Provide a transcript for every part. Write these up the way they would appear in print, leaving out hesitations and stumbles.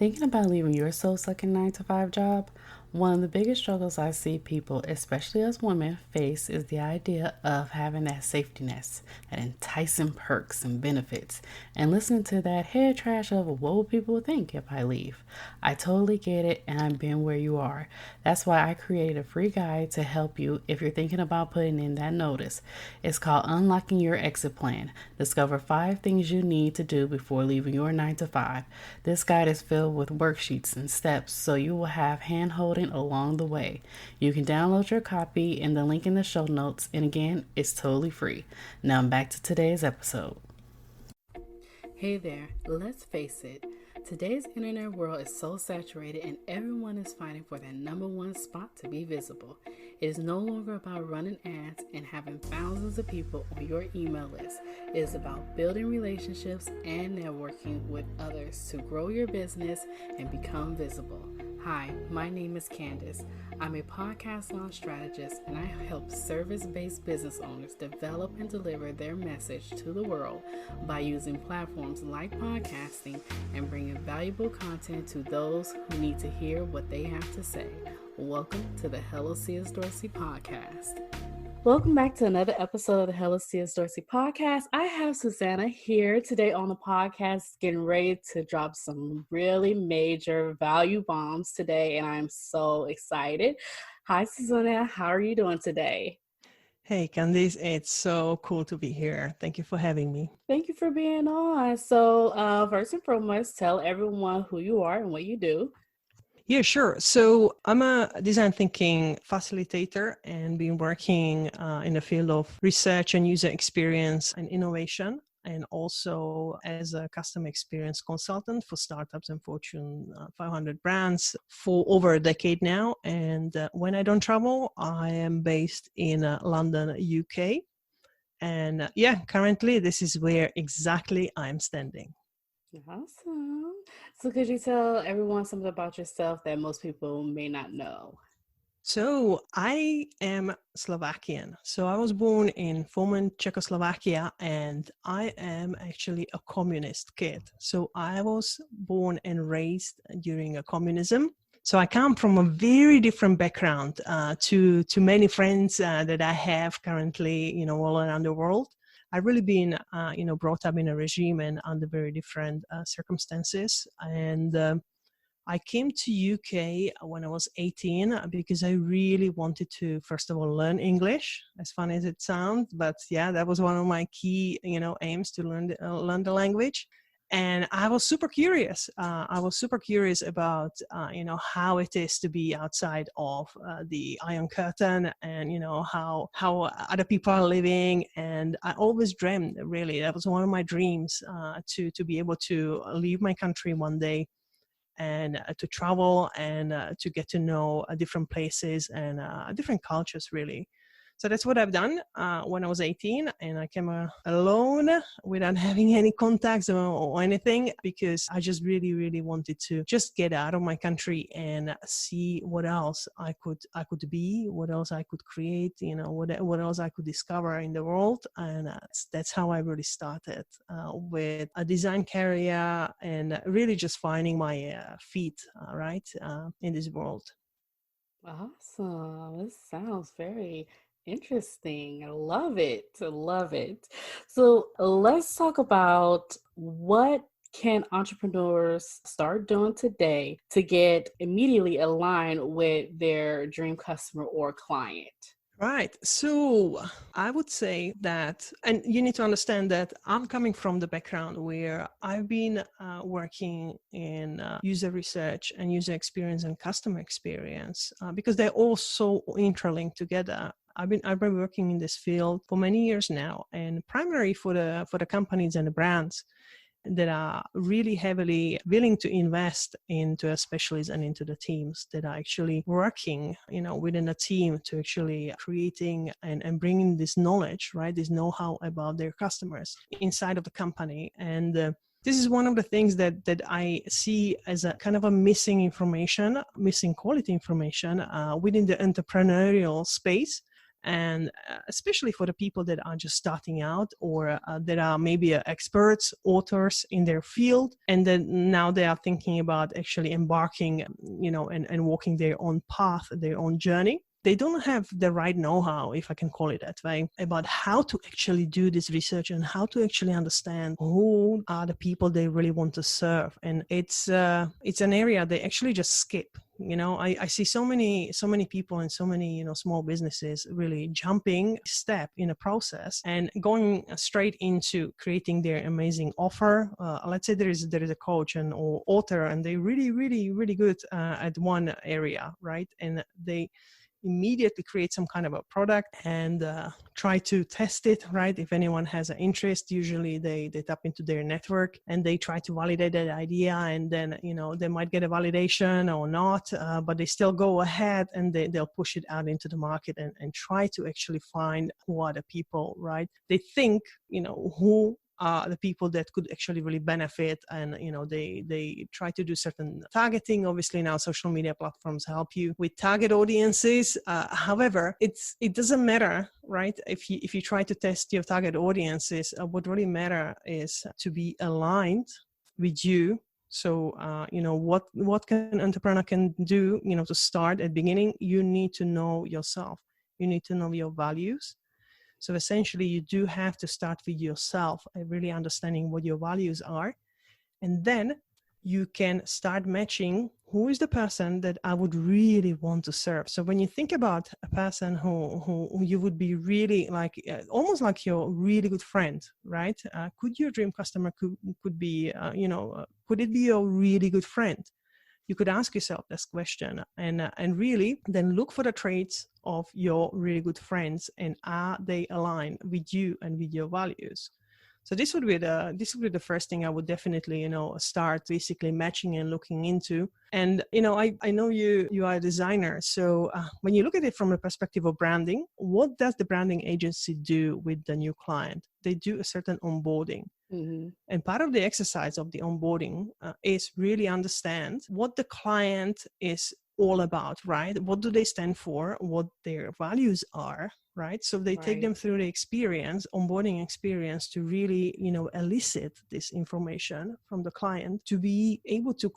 Thinking about leaving your soul-sucking 9 to 5 job, one of the biggest struggles I see people, especially as women, face is the idea of having that safety net, that enticing perks and benefits, and listening to that head trash of what will people think if I leave. I totally get it, and I've been where you are. That's why I created a free guide to help you if you're thinking about putting in that notice. It's called Unlocking Your Exit Plan. Discover 5 things you need to do before leaving your 9 to 5. This guide is filled with worksheets and steps so you will have hand holding along the way. You can download your copy in the link in the show notes, and again, it's totally free. Now back to today's episode. Hey there, let's face it. Today's internet world is so saturated and everyone is fighting for that number one spot to be visible. It is no longer about running ads and having thousands of people on your email list. It is about building relationships and networking with others to grow your business and become visible. Hi, my name is Candace. I'm a podcast launch strategist and I help service-based business owners develop and deliver their message to the world by using platforms like podcasting and bringing valuable content to those who need to hear what they have to say. Welcome to the Hello C.S. Dorsey podcast. Welcome back to another episode of the Hello C.S. Dorsey podcast. I have Zuzana here today on the podcast, getting ready to drop some really major value bombs today, and I'm so excited. Hi, Zuzana. How are you doing today? Hey, Candice, it's so cool to be here. Thank you for having me. Thank you for being on. So, first and foremost, tell everyone who you are and what you do. Yeah, sure. So I'm a design thinking facilitator and been working in the field of research and user experience and innovation, and also as a customer experience consultant for startups and Fortune 500 brands for over a decade now. And when I don't travel, I am based in London, UK. And currently this is where exactly I'm standing. Awesome. So could you tell everyone something about yourself that most people may not know? So I am Slovakian. So I was born in former Czechoslovakia and I am actually a communist kid. So I was born and raised during a communism. So I come from a very different background to many friends that I have currently, all around the world. I've really been, brought up in a regime and under very different circumstances. And I came to UK when I was 18 because I really wanted to, first of all, learn English, as funny as it sounds. But that was one of my key, aims to learn the language. And I was super curious. I was super curious about, how it is to be outside of the Iron Curtain and, how other people are living. And I always dreamed, really, that was one of my dreams, to be able to leave my country one day and to travel and to get to know different places and different cultures, really. So that's what I've done when I was 18, and I came alone without having any contacts or anything, because I just really, really wanted to just get out of my country and see what else I could be, what else I could create, what else I could discover in the world. And that's how I really started with a design career and really just finding my feet, in this world. Awesome. This sounds very interesting. I love it. I love it. So let's talk about what can entrepreneurs start doing today to get immediately aligned with their dream customer or client? Right. So I would say that, and you need to understand that I'm coming from the background where I've been working in user research and user experience and customer experience because they're all so interlinked together. I've been working in this field for many years now, and primarily for the companies and the brands that are really heavily willing to invest into a specialist and into the teams that are actually working, within a team to actually creating and bringing this knowledge, right, this know-how about their customers inside of the company. And this is one of the things that I see as a kind of a missing quality information within the entrepreneurial space. And especially for the people that are just starting out, or that are maybe experts, authors in their field, and then now they are thinking about actually embarking, and walking their own path, their own journey. They don't have the right know-how, if I can call it that way, about how to actually do this research and how to actually understand who are the people they really want to serve. And it's an area they actually just skip. I see so many people and so many small businesses really jumping step in a process and going straight into creating their amazing offer. Let's say there is a coach or author, and they really good at one area, right? And they immediately create some kind of a product and try to test it, right? If anyone has an interest, usually they tap into their network and they try to validate that idea, and then they might get a validation or not, but they still go ahead and they'll push it out into the market and try to actually find who are the people, right? They think who are the people that could actually really benefit, and they try to do certain targeting. Obviously now social media platforms help you with target audiences. However, it doesn't matter, right? If you try to test your target audiences, what really matter is to be aligned with you. So what can entrepreneur can do to start at beginning. You need to know yourself, you need to know your values. So essentially, you do have to start with yourself and really understanding what your values are. And then you can start matching who is the person that I would really want to serve. So when you think about a person who you would be really like, almost like your really good friend, right? Could your dream customer could be, could it be your really good friend? You could ask yourself this question and really then look for the traits of your really good friends, and are they aligned with you and with your values? So this would be the first thing I would definitely start basically matching and looking into. And I know you are a designer, so when you look at it from the perspective of branding, what does the branding agency do with the new client? They do a certain onboarding. Mm-hmm. And part of the exercise of the onboarding is really understand what the client is all about, right? What do they stand for? What their values are, right? So they take them through the experience, onboarding experience, to really, elicit this information from the client to be able to,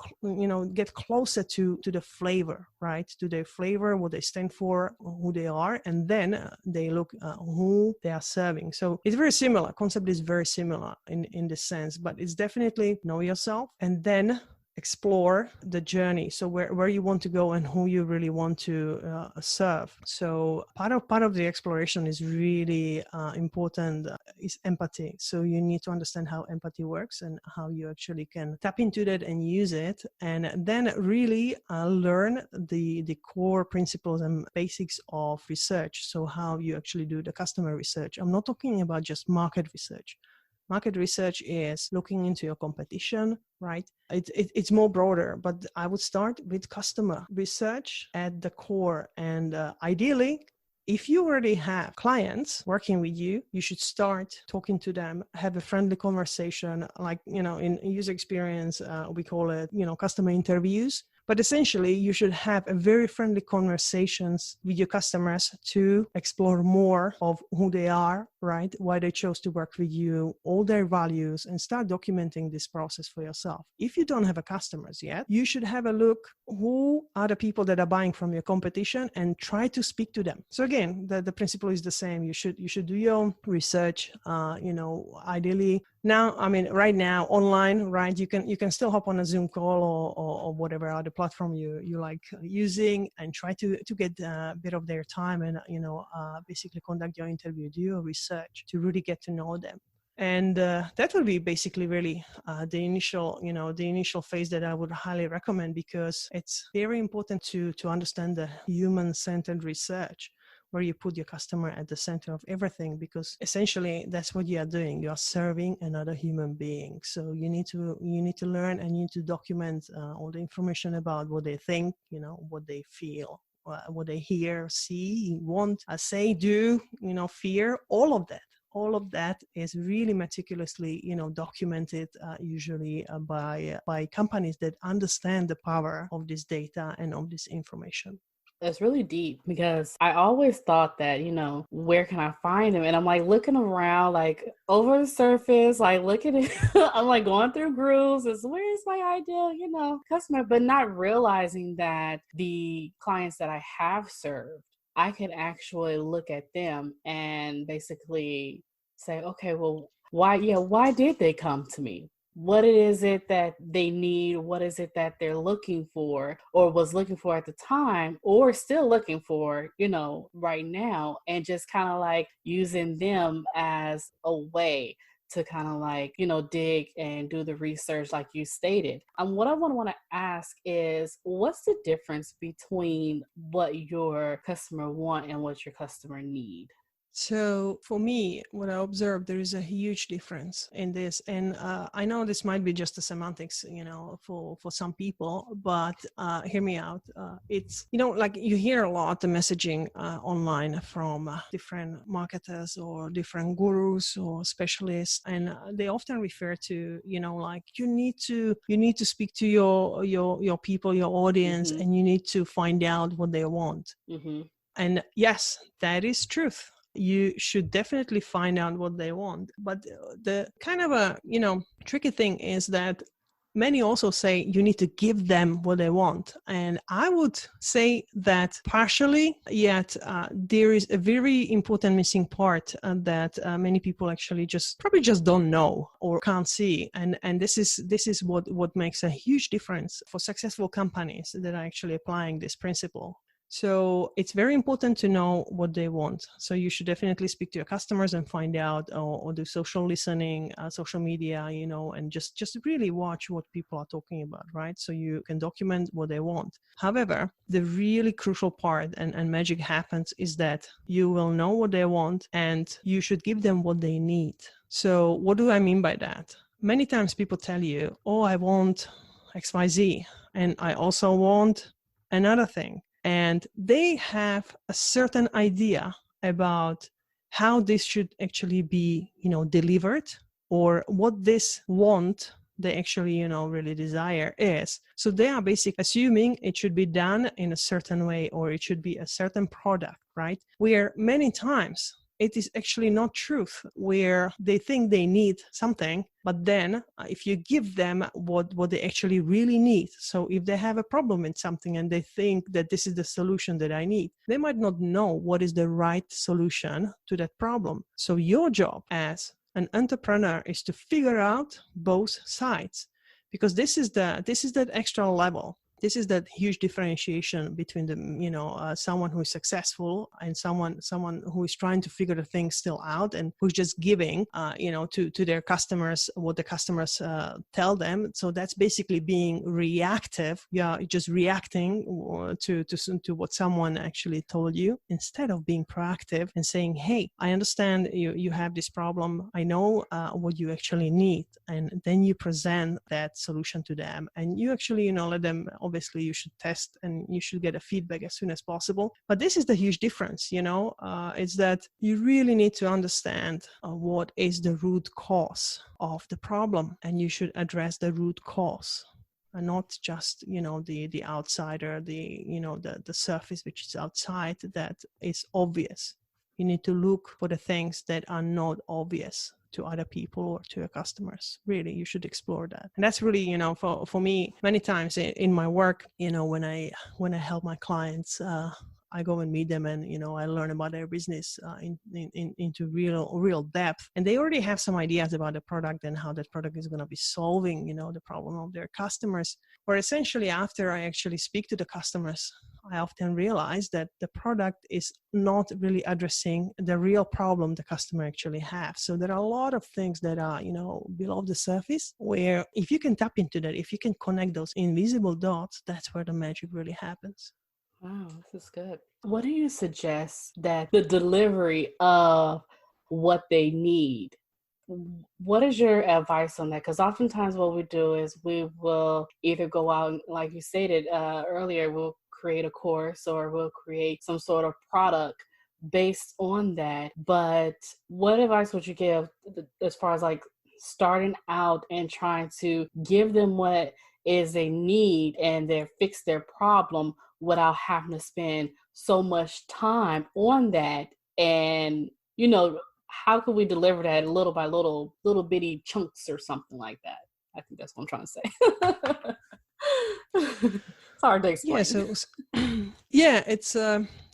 get closer to the flavor, right? To their flavor, what they stand for, who they are, and then they look who they are serving. So it's very similar. Concept is very similar in this sense, but it's definitely know yourself and then explore the journey. So where you want to go and who you really want to serve. So part of the exploration is really important, is empathy. So you need to understand how empathy works and how you actually can tap into that and use it, and then really learn the core principles and basics of research. So how you actually do the customer research. I'm not talking about just market research. Market research is looking into your competition, right? It's more broader, but I would start with customer research at the core. And ideally, if you already have clients working with you, you should start talking to them, have a friendly conversation, like, in user experience, we call it, customer interviews. But essentially, you should have a very friendly conversations with your customers to explore more of who they are, right? Why they chose to work with you, all their values, and start documenting this process for yourself. If you don't have a customers yet, you should have a look who are the people that are buying from your competition and try to speak to them. So again, the principle is the same. You should do your research, ideally. Now, right now online, right? You can still hop on a Zoom call or whatever other platform you like using, and try to get a bit of their time and basically conduct your interview, do your research to really get to know them. And that will be basically really the initial phase that I would highly recommend, because it's very important to understand the human-centered research, where you put your customer at the center of everything, because essentially that's what you are doing. You are serving another human being. So you need to learn, and you need to document all the information about what they think, what they feel, what they hear, see, want, say, do, fear, all of that. All of that is really meticulously, documented, usually by companies that understand the power of this data and of this information. That's really deep because I always thought that, where can I find him? And I'm like looking around, like over the surface, like looking at I'm like going through grooves, is where's my ideal, customer, but not realizing that the clients that I have served, I could actually look at them and basically say, okay, well, why did they come to me? What is it that they need? What is it that they're looking for or was looking for at the time or still looking for, right now? And just kind of like using them as a way to kind of like, dig and do the research like you stated. What I want to ask is, what's the difference between what your customer want and what your customer need? So for me, what I observed, there is a huge difference in this, and I know this might be just a semantics, for some people, but hear me out. It's like you hear a lot the messaging online from different marketers or different gurus or specialists, and they often refer to like you need to speak to your people, your audience, Mm-hmm. and you need to find out what they want. Mm-hmm. And yes, that is truth. You should definitely find out what they want. But the kind of a, tricky thing is that many also say you need to give them what they want. And I would say that partially, yet there is a very important missing part that many people actually probably just don't know or can't see. And this is what makes a huge difference for successful companies that are actually applying this principle. So it's very important to know what they want. So you should definitely speak to your customers and find out, or do social listening, social media, and just really watch what people are talking about, right? So you can document what they want. However, the really crucial part and magic happens is that you will know what they want and you should give them what they need. So what do I mean by that? Many times people tell you, oh, I want XYZ, and I also want another thing. And they have a certain idea about how this should actually be, delivered, or what this want they actually, really desire is. So they are basically assuming it should be done in a certain way, or it should be a certain product, right? Where many times it is actually not truth, where they think they need something, but then if you give them what they actually really need, so if they have a problem in something and they think that this is the solution that I need, they might not know what is the right solution to that problem. So your job as an entrepreneur is to figure out both sides, because this is that extra level. This is that huge differentiation between someone who is successful and someone who is trying to figure the things still out, and who's just giving to their customers what the customers tell them. So that's basically being reactive. Yeah, just reacting to what someone actually told you, instead of being proactive and saying, hey, I understand you have this problem, I know what you actually need, and then you present that solution to them, and you actually let them. Obviously, you should test and you should get a feedback as soon as possible. But this is the huge difference, it's that you really need to understand what is the root cause of the problem, and you should address the root cause, and not just the outsider, the surface which is outside that is obvious. You need to look for the things that are not obvious to other people or to your customers. Really, you should explore that. And that's really, for me, many times in my work, when I help my clients, I go and meet them, and I learn about their business into real depth, and they already have some ideas about the product and how that product is going to be solving the problem of their customers. Or essentially, after I actually speak to the customers, I often realize that the product is not really addressing the real problem the customer actually has. So there are a lot of things that are, below the surface, where if you can tap into that, if you can connect those invisible dots, that's where the magic really happens. Wow, this is good. What do you suggest that the delivery of what they need? What is your advice on that? Because oftentimes what we do is we will either go out, like you stated earlier, we'll create a course or we'll create some sort of product based on that. But what advice would you give as far as like starting out and trying to give them what is a need and they fix their problem without having to spend so much time on that. And, you know, how can we deliver that little by little bitty chunks or something like that? I think that's what I'm trying to say. It's hard to Yeah, explain. yeah, it's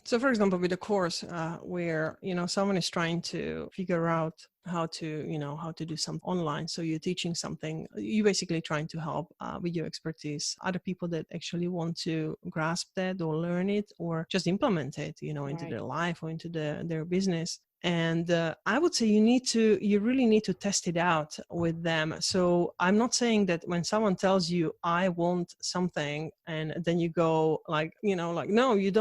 so for example, with a course where, you know, someone is trying to figure out how to, you know, how to do something online. So you're teaching something, you basically trying to help with your expertise other people that actually want to grasp that or learn it or just implement it, you know, into Right. their life or into their business. And I would say you really need to test it out with them. So I'm not saying that when someone tells you, I want something, and then you go like, you know, like, no, you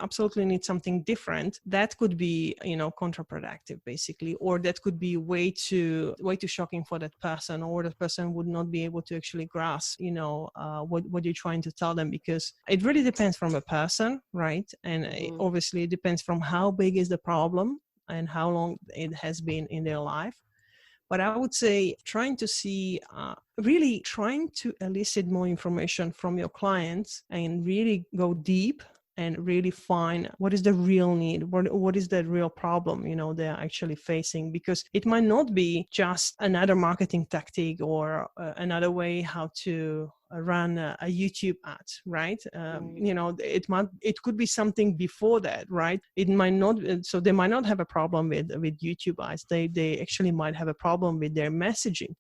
absolutely need something different. That could be, you know, counterproductive basically, or that could be way too shocking for that person, or that person would not be able to actually grasp, you know, what you're trying to tell them, because it really depends from a person, right? And Mm-hmm. obviously it depends from how big is the problem and how long it has been in their life. But I would say really trying to elicit more information from your clients and really go deep and really find what is the real need, what is the real problem, you know, they're actually facing, because it might not be just another marketing tactic or another way how to run a YouTube ad, right? Right. You know, it could be something before that, right? It might not, so they might not have a problem with YouTube ads. They actually might have a problem with their messaging,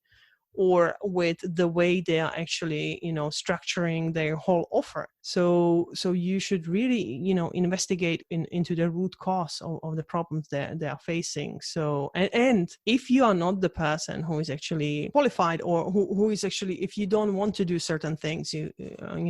or with the way they are actually, you know, structuring their whole offer. So you should really, you know, investigate into the root cause of the problems that they are facing. So and if you are not the person who is actually qualified, or who is actually, if you don't want to do certain things, you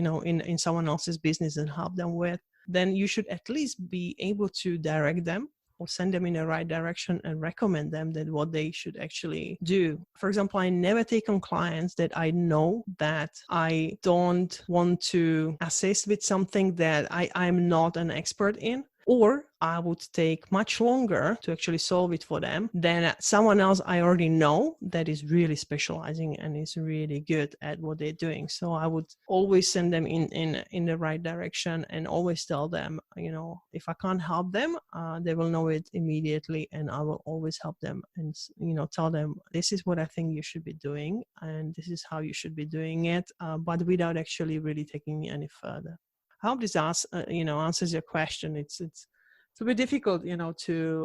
know, in someone else's business and help them with, then you should at least be able to direct them or send them in the right direction and recommend them that what they should actually do. For example, I never take on clients that I know that I don't want to assist with something that I'm not an expert in, or I would take much longer to actually solve it for them than someone else I already know that is really specializing and is really good at what they're doing. So I would always send them in the right direction, and always tell them, you know, if I can't help them, they will know it immediately, and I will always help them and, you know, tell them, this is what I think you should be doing, and this is how you should be doing it, but without actually really taking it any further. I hope this answers your question. It's a bit difficult, you know,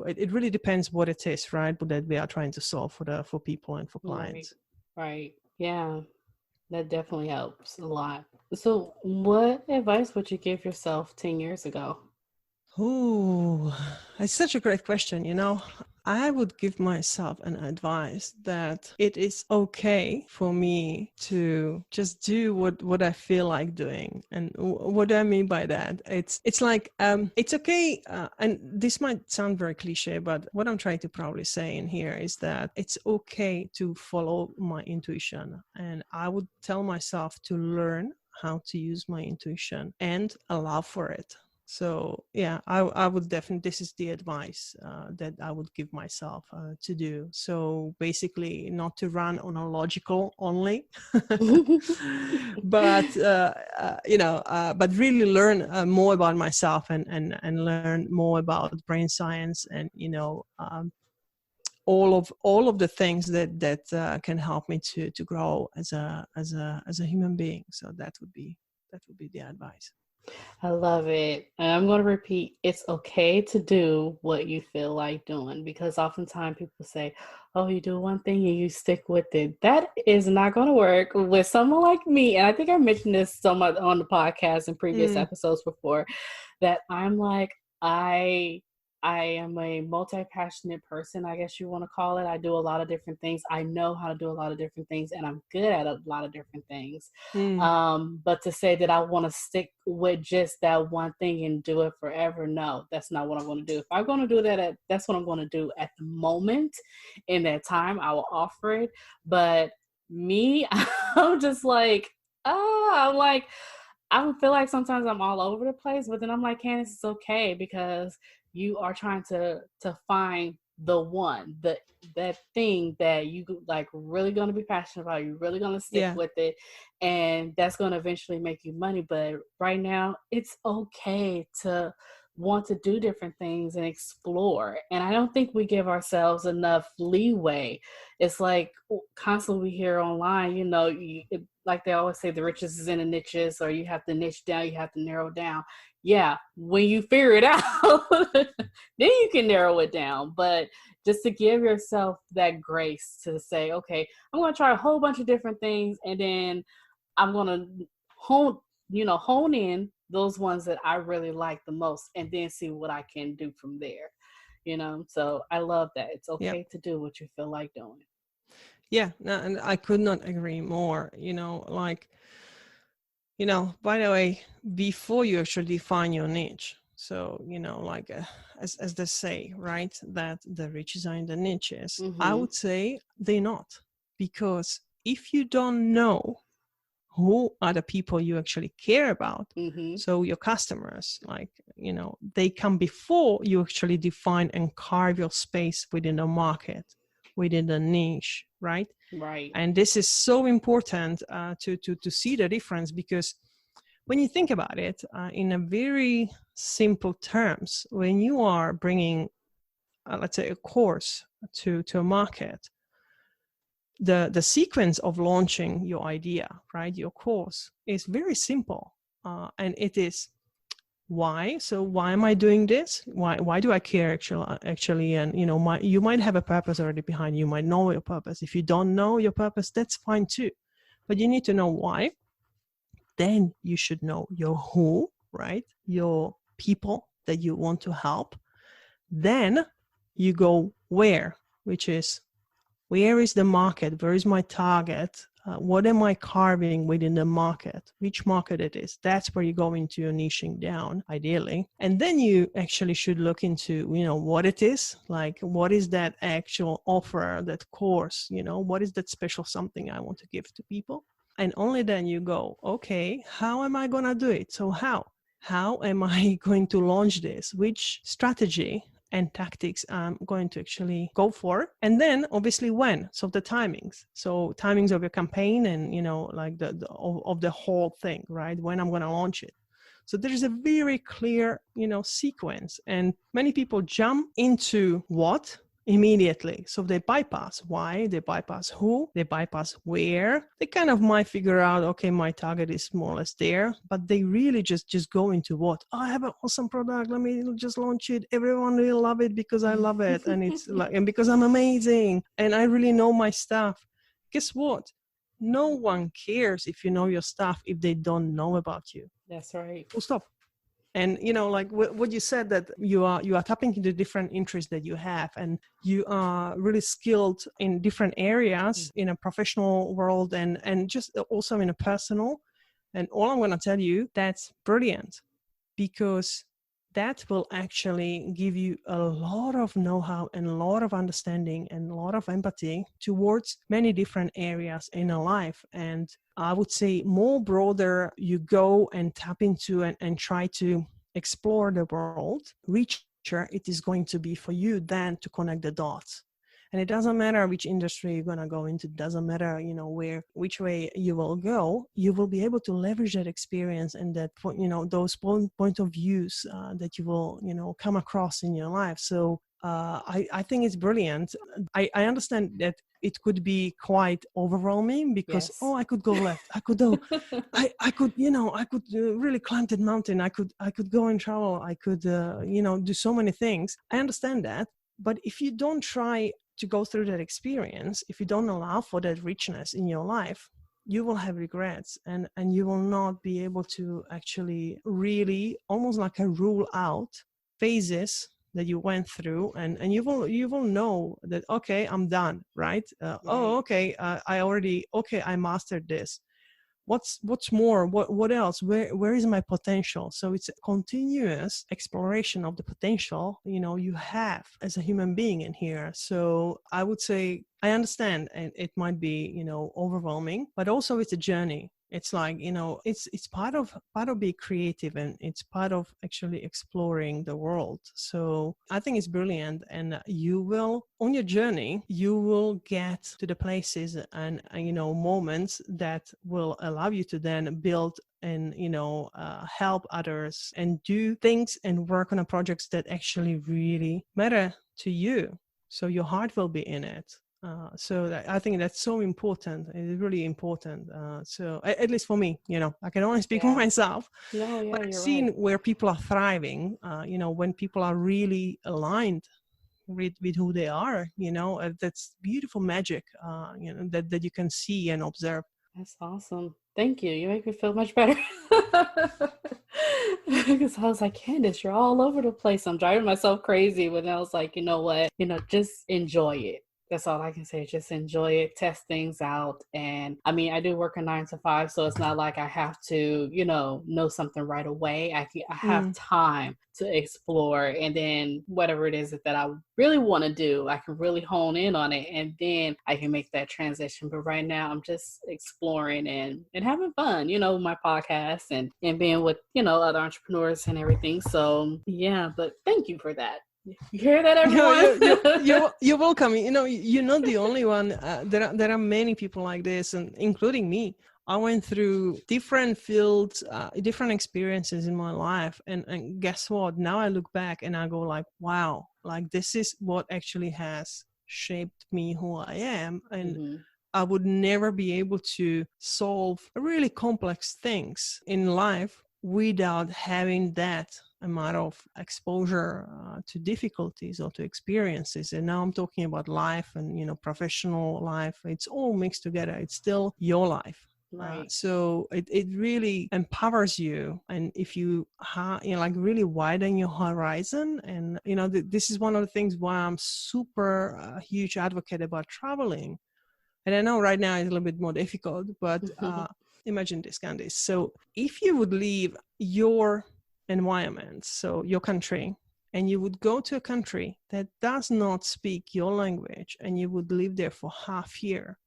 it really depends what it is, right? But that we are trying to solve for people and for Right. clients. Right. Yeah. That definitely helps a lot. So, what advice would you give yourself 10 years ago? Oh, it's such a great question. You know, I would give myself an advice that it is okay for me to just do what I feel like doing. And what do I mean by that? It's like it's okay. And this might sound very cliche, but what I'm trying to probably say in here is that it's okay to follow my intuition, and I would tell myself to learn how to use my intuition and allow for it. So yeah, I would definitely, this is the advice that I would give myself to do. So basically not to run on a logical only, but but really learn more about myself, and learn more about brain science, and, you know, all of the things that can help me to grow as a human being. So that would be the advice. I love it. And I'm going to repeat, it's okay to do what you feel like doing, because oftentimes people say, oh, you do one thing and you stick with it. That is not going to work with someone like me. And I think I mentioned this so much on the podcast in previous Mm. episodes before, that I'm like, I I am a multi-passionate person, I guess you want to call it. I do a lot of different things. I know how to do a lot of different things, and I'm good at a lot of different things. Mm. But to say that I want to stick with just that one thing and do it forever, no, that's not what I'm going to do. If I'm going to do that, that's what I'm going to do at the moment. In that time, I will offer it. But me, I'm just like, I'm like, I would feel like sometimes I'm all over the place, but then I'm like, Candace, it's okay, because you are trying to find the one, that thing that you like really going to be passionate about, you're really going to stick Yeah. with it, and that's going to eventually make you money. But right now it's okay to want to do different things and explore, and I don't think we give ourselves enough leeway. It's like constantly we hear online, like they always say, the riches is in the niches, or you have to niche down, you have to narrow down. Yeah, when you figure it out, then you can narrow it down. But just to give yourself that grace to say, okay, I'm going to try a whole bunch of different things, and then I'm going to hone in those ones that I really like the most, and then see what I can do from there. So I love that. It's Yeah. okay to do what you feel like doing. Yeah. No, and I could not agree more. Like, by the way, before you actually define your niche, so, like, as they say, right, that the riches are in the niches, I Mm-hmm. would say they're not. Because if you don't know who are the people you actually care about, Mm-hmm. so your customers, like, they come before you actually define and carve your space within a market, within a niche, right? Right. And this is so important to see the difference, because when you think about it, in a very simple terms, when you are bringing, let's say, a course to a market, the sequence of launching your idea, right, your course, is very simple, and it is why. So why am I doing this? Why do I care actually? And you might have a purpose already behind. You might know your purpose. If you don't know your purpose, that's fine too, but you need to know why. Then you should know your who, right? Your people that you want to help. Then you go where, which is, where is the market? Where is my target? What am I carving within the market? Which market it is? That's where you go into your niching down, ideally. And then you actually should look into, what it is, like, what is that actual offer, that course, what is that special something I want to give to people? And only then you go, okay, how am I going to do it? So how am I going to launch this? Which strategy and tactics I'm going to actually go for? And then obviously when, so the timings of your campaign, and like of the whole thing, right? When I'm going to launch it. So there is a very clear sequence, and many people jump into what immediately. So they bypass why, they bypass who, they bypass where. They kind of might figure out, okay, my target is more or less there, but they really just go into what? Oh, I have an awesome product, let me just launch it. Everyone will love it because I love it, and it's like, and because I'm amazing and I really know my stuff. Guess what? No one cares if you know your stuff if they don't know about you. That's right. Full stop. And like what you said, that you are tapping into different interests that you have, and you are really skilled in different areas in a professional world, and just also in a personal. And all I'm going to tell you, that's brilliant, because that will actually give you a lot of know-how and a lot of understanding and a lot of empathy towards many different areas in a life. And I would say more broader you go and tap into and try to explore the world, richer it is going to be for you than to connect the dots. And it doesn't matter which industry you're going to go into, it doesn't matter, which way you will go, you will be able to leverage that experience and that, those point of views that you will, come across in your life. So I think it's brilliant. I understand that it could be quite overwhelming because, Yes. I could go left. I could go, I could, I could really climb that mountain. I could go and travel. I could, do so many things. I understand that. But if you don't try to go through that experience, if you don't allow for that richness in your life, you will have regrets, and you will not be able to actually really, almost like a rule out phases that you went through, and you will know that, okay, I'm done, right? Right. Okay, I mastered this. What's more, what else, where is my potential? So it's a continuous exploration of the potential you have as a human being in here. So I would say, I understand, and it might be overwhelming, but also it's a journey. It's like, it's part of being creative, and it's part of actually exploring the world. So I think it's brilliant. And you will, on your journey, you will get to the places and moments that will allow you to then build and help others and do things and work on projects that actually really matter to you. So your heart will be in it. I think that's so important. It's really important. So at least for me, I can only speak for myself. No, yeah, But I've you're seen right. where people are thriving, when people are really aligned with who they are, that's beautiful magic, that you can see and observe. That's awesome. Thank you. You make me feel much better. Because I was like, Candace, you're all over the place. I'm driving myself crazy. But I was like, you know what? Just enjoy it. That's all I can say. Just enjoy it, test things out. And I mean, I do work a 9 to 5, so it's not like I have to, know something right away. I have time to explore, and then whatever it is that I really want to do, I can really hone in on it, and then I can make that transition. But right now I'm just exploring and having fun, my podcast and being with, other entrepreneurs and everything. So yeah, but thank you for that. You hear that, everyone? You're welcome. You're not the only one. There are many people like this, and including me. I went through different fields, different experiences in my life, and guess what? Now I look back and I go like, wow, like this is what actually has shaped me who I am, and Mm-hmm. I would never be able to solve really complex things in life without having that amount of exposure to difficulties or to experiences. And now I'm talking about life and professional life. It's all mixed together. It's still your life. Right. So it really empowers you. And if you like really widen your horizon, and this is one of the things why I'm super huge advocate about traveling. And I know right now it's a little bit more difficult, but imagine this, Candice. So if you would leave your environment, so your country, and you would go to a country that does not speak your language, and you would live there for half year,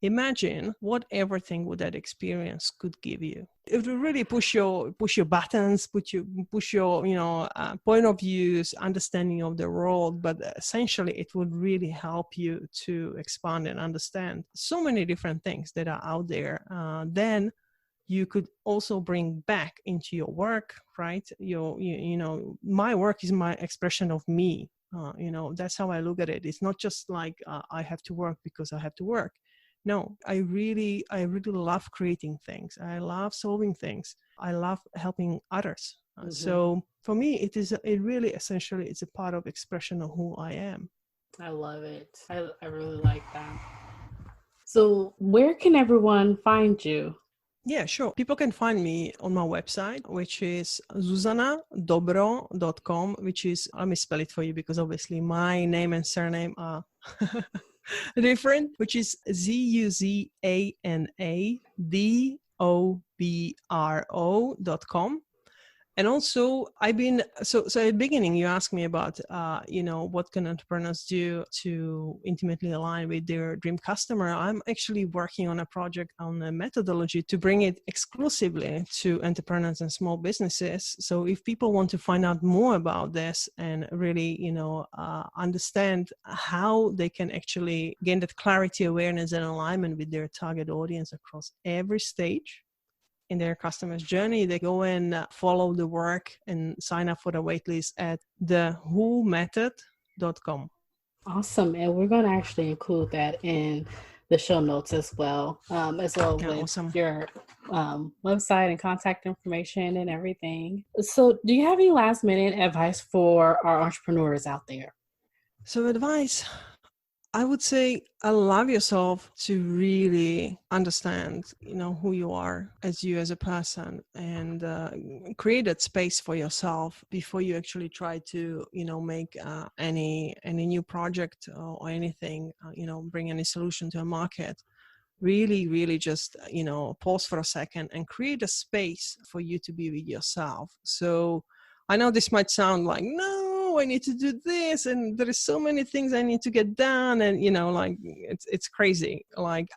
imagine what everything would that experience could give you. It will really push your buttons, push your point of views, understanding of the world. But essentially, it would really help you to expand and understand so many different things that are out there. Then you could also bring back into your work, right? My work is my expression of me. That's how I look at it. It's not just like I have to work because I have to work. No, I really love creating things. I love solving things. I love helping others. So for me, it really essentially it's a part of expression of who I am. I love it. I really like that. So where can everyone find you? Yeah, sure. People can find me on my website, which is zuzanadobro.com, which is, let me spell it for you because obviously my name and surname are different, which is ZUZANADOBRO.com. And also I've been, so at the beginning you asked me about, what can entrepreneurs do to intimately align with their dream customer. I'm actually working on a project on a methodology to bring it exclusively to entrepreneurs and small businesses. So if people want to find out more about this and really, understand how they can actually gain that clarity, awareness, and alignment with their target audience across every stage in their customer's journey, they go and follow the work and sign up for the waitlist at thewhomethod.com. Awesome. And we're going to actually include that in the show notes as well with Awesome. your website and contact information and everything. So do you have any last minute advice for our entrepreneurs out there? So advice, I would say allow yourself to really understand, who you are as a person, and create that space for yourself before you actually try to, make any new project or anything, bring any solution to a market. Really, really just, pause for a second and create a space for you to be with yourself. So I know this might sound like, no, oh, I need to do this, and there is so many things I need to get done, and like it's crazy. Like,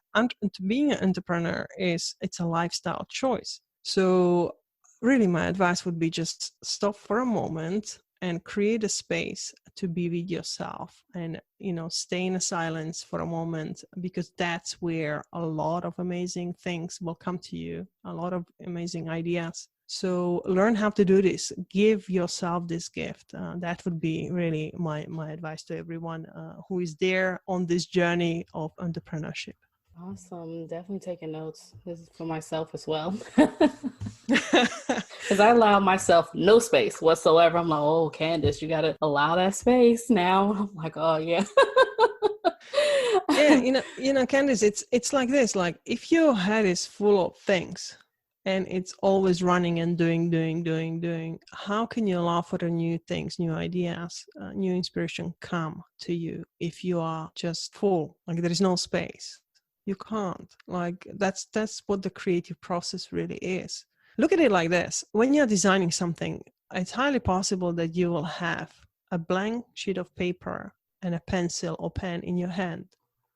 being an entrepreneur it's a lifestyle choice. So really, my advice would be just stop for a moment and create a space to be with yourself, and stay in a silence for a moment, because that's where a lot of amazing things will come to you, a lot of amazing ideas. So learn how to do this. Give yourself this gift. That would be really my advice to everyone who is there on this journey of entrepreneurship. Awesome. Definitely taking notes. This is for myself as well. Because I allow myself no space whatsoever. I'm like, oh, Candace, you got to allow that space now. I'm like, oh, yeah. Yeah, Candice, it's like this. Like, if your head is full of things and it's always running and doing, how can you allow for the new things, new ideas, new inspiration come to you if you are just full? Like, there is no space. You can't. Like, that's what the creative process really is. Look at it like this. When you're designing something, it's highly possible that you will have a blank sheet of paper and a pencil or pen in your hand,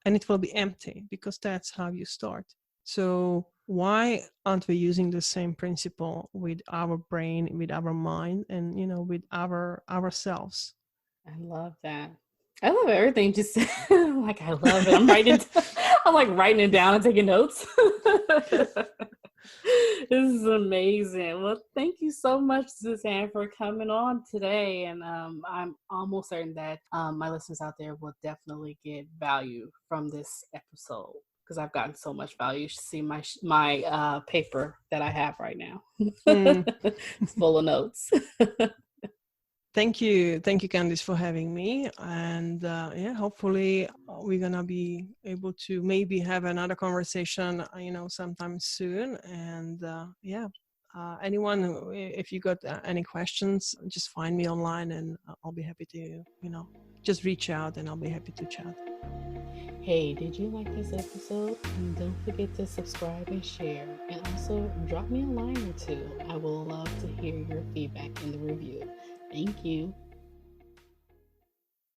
and it will be empty, because that's how you start. So why aren't we using the same principle with our brain, with our mind, and with ourselves? I love that. I love everything. Just like, I love it. I'm like writing it down and taking notes. This is amazing. Well, thank you so much, Zuzana, for coming on today. And I'm almost certain that my listeners out there will definitely get value from this episode, because I've gotten so much value. You should see my paper that I have right now. It's full of notes. Thank you, Candice, for having me. And hopefully we're gonna be able to maybe have another conversation, sometime soon. And anyone, if you got any questions, just find me online, and I'll be happy to, just reach out, and I'll be happy to chat. Hey, did you like this episode? And don't forget to subscribe and share. And also drop me a line or two. I will love to hear your feedback in the review. Thank you.